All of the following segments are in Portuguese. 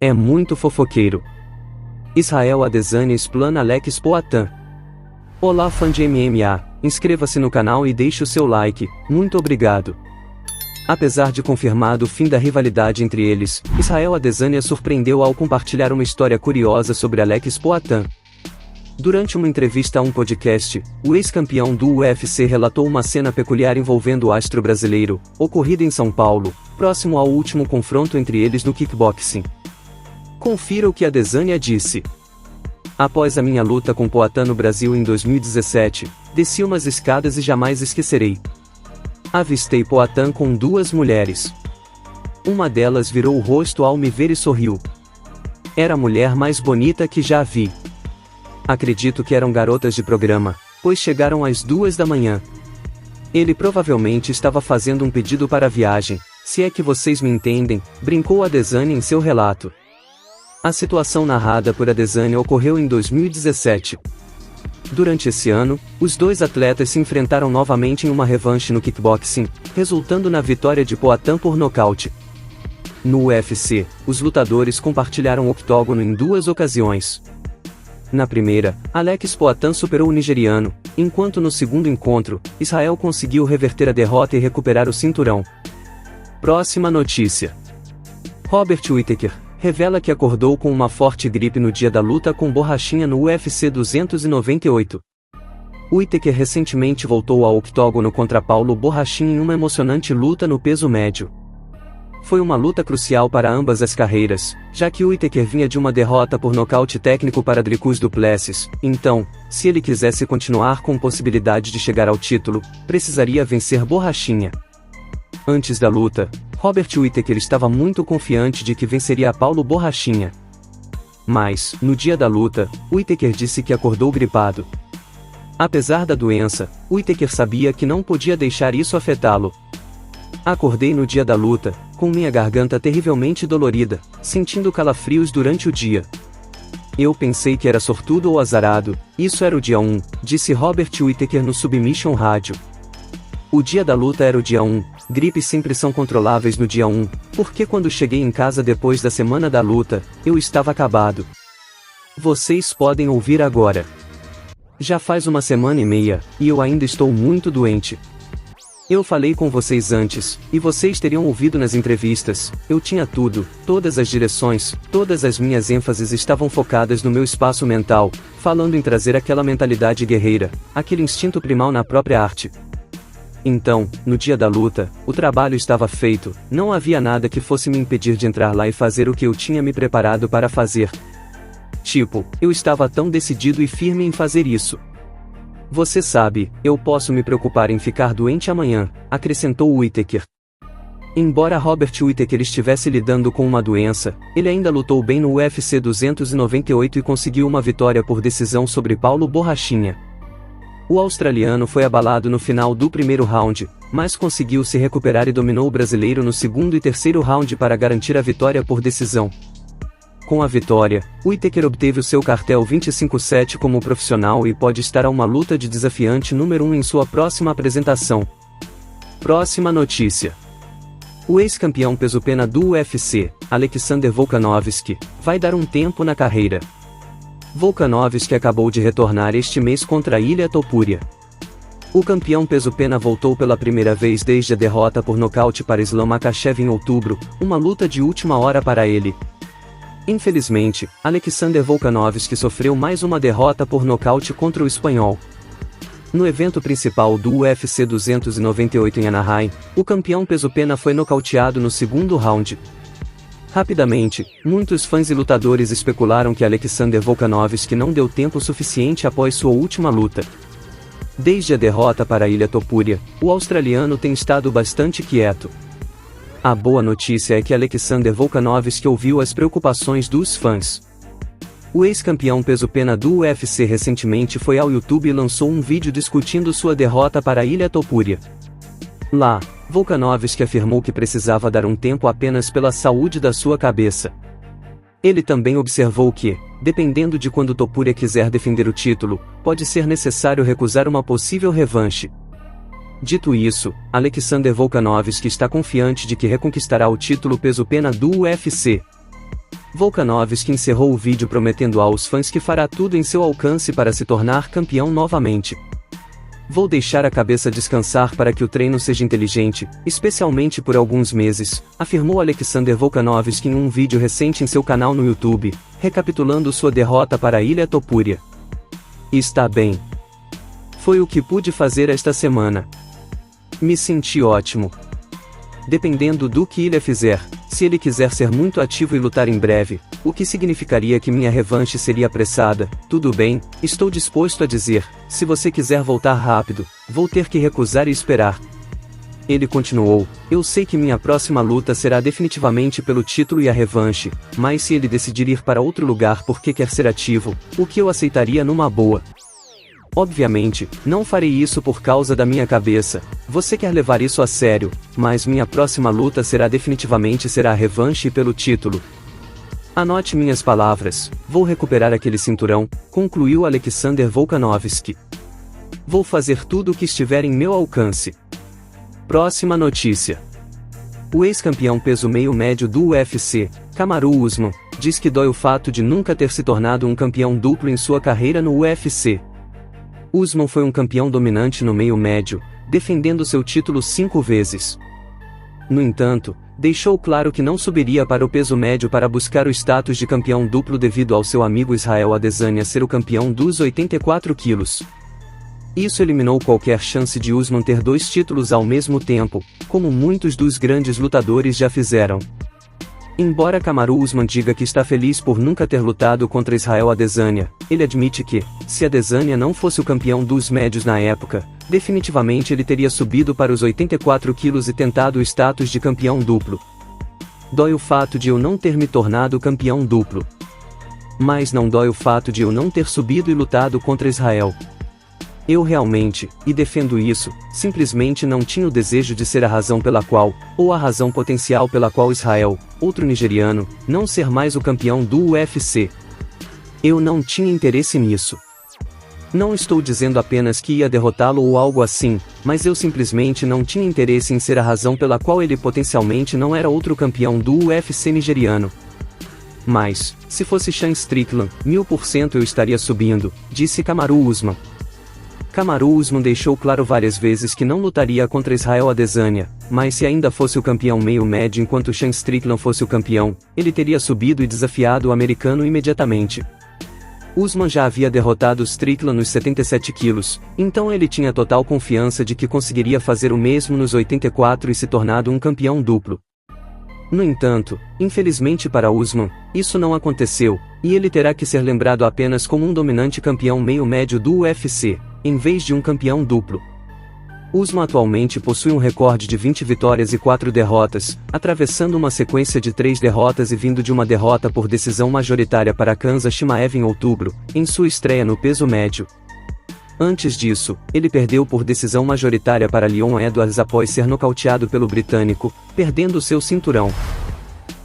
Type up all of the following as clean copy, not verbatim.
É muito fofoqueiro. Israel Adesanya explana Alex Poatan. Olá fã de MMA, inscreva-se no canal e deixe o seu like, muito obrigado. Apesar de confirmado o fim da rivalidade entre eles, Israel Adesanya surpreendeu ao compartilhar uma história curiosa sobre Alex Poatan. Durante uma entrevista a um podcast, o ex-campeão do UFC relatou uma cena peculiar envolvendo o astro brasileiro, ocorrida em São Paulo, próximo ao último confronto entre eles no kickboxing. Confira o que Adesanya disse. Após a minha luta com Poatan no Brasil em 2017, desci umas escadas e jamais esquecerei. Avistei Poatan com duas mulheres. Uma delas virou o rosto ao me ver e sorriu. Era a mulher mais bonita que já vi. Acredito que eram garotas de programa, pois chegaram às 2 da manhã. Ele provavelmente estava fazendo um pedido para a viagem, se é que vocês me entendem, brincou Adesanya em seu relato. A situação narrada por Adesanya ocorreu em 2017. Durante esse ano, os dois atletas se enfrentaram novamente em uma revanche no kickboxing, resultando na vitória de Poatan por nocaute. No UFC, os lutadores compartilharam o octógono em duas ocasiões. Na primeira, Alex Poatan superou o nigeriano, enquanto no segundo encontro, Israel conseguiu reverter a derrota e recuperar o cinturão. Próxima notícia. Robert Whittaker revela que acordou com uma forte gripe no dia da luta com Borrachinha no UFC 298. Whittaker recentemente voltou ao octógono contra Paulo Borrachinha em uma emocionante luta no peso médio. Foi uma luta crucial para ambas as carreiras, já que Whittaker vinha de uma derrota por nocaute técnico para Dricus du Plessis, então, se ele quisesse continuar com possibilidade de chegar ao título, precisaria vencer Borrachinha. Antes da luta, Robert Whittaker estava muito confiante de que venceria Paulo Borrachinha. Mas, no dia da luta, Whittaker disse que acordou gripado. Apesar da doença, Whittaker sabia que não podia deixar isso afetá-lo. Acordei no dia da luta, com minha garganta terrivelmente dolorida, sentindo calafrios durante o dia. Eu pensei que era sortudo ou azarado, isso era o dia 1, disse Robert Whittaker no Submission Radio. O dia da luta era o dia 1, gripes sempre são controláveis no dia 1, porque quando cheguei em casa depois da semana da luta, eu estava acabado. Vocês podem ouvir agora. Já faz uma semana e meia, e eu ainda estou muito doente. Eu falei com vocês antes, e vocês teriam ouvido nas entrevistas, eu tinha tudo, todas as direções, todas as minhas ênfases estavam focadas no meu espaço mental, falando em trazer aquela mentalidade guerreira, aquele instinto primal na própria arte. Então, no dia da luta, o trabalho estava feito, não havia nada que fosse me impedir de entrar lá e fazer o que eu tinha me preparado para fazer. Tipo, eu estava tão decidido e firme em fazer isso. Você sabe, eu posso me preocupar em ficar doente amanhã, acrescentou Whittaker. Embora Robert Whittaker estivesse lidando com uma doença, ele ainda lutou bem no UFC 298 e conseguiu uma vitória por decisão sobre Paulo Borrachinha. O australiano foi abalado no final do primeiro round, mas conseguiu se recuperar e dominou o brasileiro no segundo e terceiro round para garantir a vitória por decisão. Com a vitória, Whittaker obteve o seu cartel 25-7 como profissional e pode estar a uma luta de desafiante número 1 em sua próxima apresentação. Próxima notícia. O ex-campeão peso-pena do UFC, Alexander Volkanovski, vai dar um tempo na carreira. Volkanovski acabou de retornar este mês contra Ilia Topuria. O campeão peso-pena voltou pela primeira vez desde a derrota por nocaute para Islam Makhachev em outubro, uma luta de última hora para ele. Infelizmente, Alexander Volkanovski sofreu mais uma derrota por nocaute contra o espanhol. No evento principal do UFC 298 em Anaheim, o campeão peso-pena foi nocauteado no segundo round. Rapidamente, muitos fãs e lutadores especularam que Alexander Volkanovski não deu tempo suficiente após sua última luta. Desde a derrota para Ilia Topuria, o australiano tem estado bastante quieto. A boa notícia é que Alexander Volkanovski ouviu as preocupações dos fãs. O ex-campeão peso-pena do UFC recentemente foi ao YouTube e lançou um vídeo discutindo sua derrota para Ilia Topuria. Lá, Volkanovski afirmou que precisava dar um tempo apenas pela saúde da sua cabeça. Ele também observou que, dependendo de quando Topuria quiser defender o título, pode ser necessário recusar uma possível revanche. Dito isso, Alexander Volkanovski está confiante de que reconquistará o título peso-pena do UFC. Volkanovski encerrou o vídeo prometendo aos fãs que fará tudo em seu alcance para se tornar campeão novamente. Vou deixar a cabeça descansar para que o treino seja inteligente, especialmente por alguns meses, afirmou Alexander Volkanovski em um vídeo recente em seu canal no YouTube, recapitulando sua derrota para a Ilia Topuria. Está bem. Foi o que pude fazer esta semana. Me senti ótimo. Dependendo do que Ilia fizer, se ele quiser ser muito ativo e lutar em breve, o que significaria que minha revanche seria apressada, tudo bem, estou disposto a dizer, se você quiser voltar rápido, vou ter que recusar e esperar. Ele continuou, eu sei que minha próxima luta será definitivamente pelo título e a revanche, mas se ele decidir ir para outro lugar porque quer ser ativo, o que eu aceitaria numa boa. Obviamente, não farei isso por causa da minha cabeça, você quer levar isso a sério, mas minha próxima luta definitivamente será a revanche e pelo título. Anote minhas palavras, vou recuperar aquele cinturão, concluiu Alexander Volkanovski. Vou fazer tudo o que estiver em meu alcance. Próxima notícia. O ex-campeão peso meio médio do UFC, Kamaru Usman, diz que dói o fato de nunca ter se tornado um campeão duplo em sua carreira no UFC. Usman foi um campeão dominante no meio médio, defendendo seu título 5 vezes. No entanto, deixou claro que não subiria para o peso médio para buscar o status de campeão duplo devido ao seu amigo Israel Adesanya ser o campeão dos 84 quilos. Isso eliminou qualquer chance de Usman ter 2 títulos ao mesmo tempo, como muitos dos grandes lutadores já fizeram. Embora Kamaru Usman diga que está feliz por nunca ter lutado contra Israel Adesanya, ele admite que, se Adesanya não fosse o campeão dos médios na época, definitivamente ele teria subido para os 84 quilos e tentado o status de campeão duplo. Dói o fato de eu não ter me tornado campeão duplo. Mas não dói o fato de eu não ter subido e lutado contra Israel. Eu realmente, e defendo isso, simplesmente não tinha o desejo de ser a razão pela qual, ou a razão potencial pela qual Israel, outro nigeriano, não ser mais o campeão do UFC. Eu não tinha interesse nisso. Não estou dizendo apenas que ia derrotá-lo ou algo assim, mas eu simplesmente não tinha interesse em ser a razão pela qual ele potencialmente não era outro campeão do UFC nigeriano. Mas, se fosse Sean Strickland, 1000% eu estaria subindo, disse Kamaru Usman. Kamaru Usman deixou claro várias vezes que não lutaria contra Israel Adesanya, mas se ainda fosse o campeão meio médio enquanto Sean Strickland fosse o campeão, ele teria subido e desafiado o americano imediatamente. Usman já havia derrotado Strickland nos 77 quilos, então ele tinha total confiança de que conseguiria fazer o mesmo nos 84 e se tornado um campeão duplo. No entanto, infelizmente para Usman, isso não aconteceu, e ele terá que ser lembrado apenas como um dominante campeão meio médio do UFC, em vez de um campeão duplo. Usman atualmente possui um recorde de 20 vitórias e 4 derrotas, atravessando uma sequência de 3 derrotas e vindo de uma derrota por decisão majoritária para Khamzat Chimaev em outubro, em sua estreia no peso médio. Antes disso, ele perdeu por decisão majoritária para Leon Edwards após ser nocauteado pelo britânico, perdendo seu cinturão.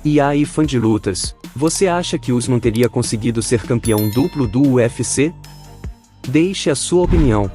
E aí, fã de lutas, você acha que Usman teria conseguido ser campeão duplo do UFC? Deixe a sua opinião.